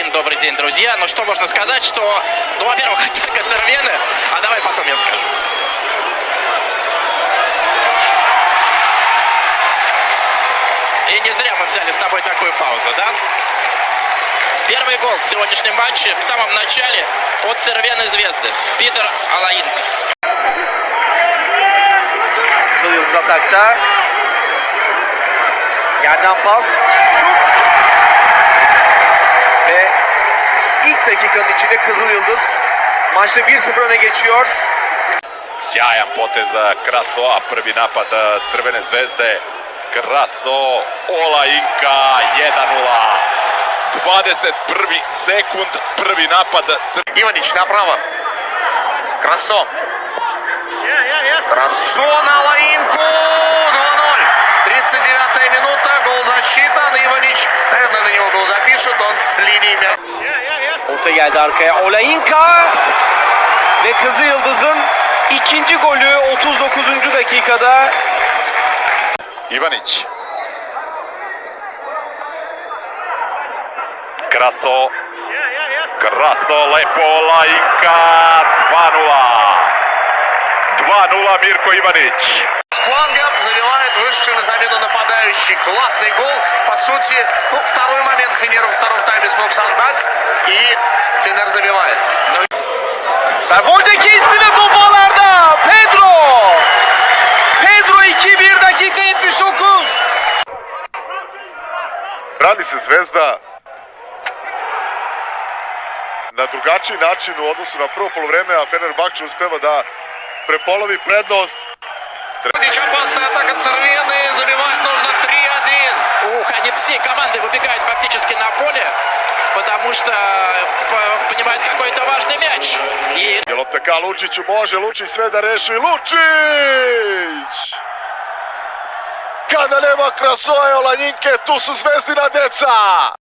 Добрый день, друзья. Ну что можно сказать, что, ну, во-первых, атака Цервены, а давай потом я скажу. И не зря мы взяли с тобой такую паузу, да? Первый гол в сегодняшнем матче в самом начале от Цервены Звезды. Питер Алаинко. Kızılyıldız atakta. Yerden pas. Şut. Ve ilk dakikanın içinde Kızılyıldız maçta 1-0 öne geçiyor. Sjajan potez Krasoa, prvi napad Crvene zvezde. Kraso, Olainka, 1:0. 21. sekund, prvi napad. Иванич направо. Красо. Красо на Лаинку. 2:0. 39-я минута. Гол засчитан. Иванич, наверное, на него гол запишут. Он с линии мяч. Orta geldi arkaya. Olainka. Ve Kızılyıldız'ın ikinci golü 39. dakikada. Ivanić. Kraso. Kraso, lepo Olainka. 2:0. 2:0 Mirko Ivanić. С фланга забивает вышедший на замену нападающий. Классный гол. По сути, второй момент Фенер во втором тайме смог создать. И Фенер забивает. Goldeki isteme topu ağlarda. Pedro. Pedro 2-1 dakika 79. Brani se Zvezda na drugačiji način u odnosu na prvo polovreme, a Fenerbahče uspeva da prepolovi prednost. Опасная атака Цервены. Забивать нужно 3-1. Ух, они все команды выбегают фактически на поле, потому что понимают какой-то важный мяч. И Lopta ka Lučiću, može Lučić sve da reši. Lučić! Kada nema Krasoja, Olainke, tu su Zvezdina deca!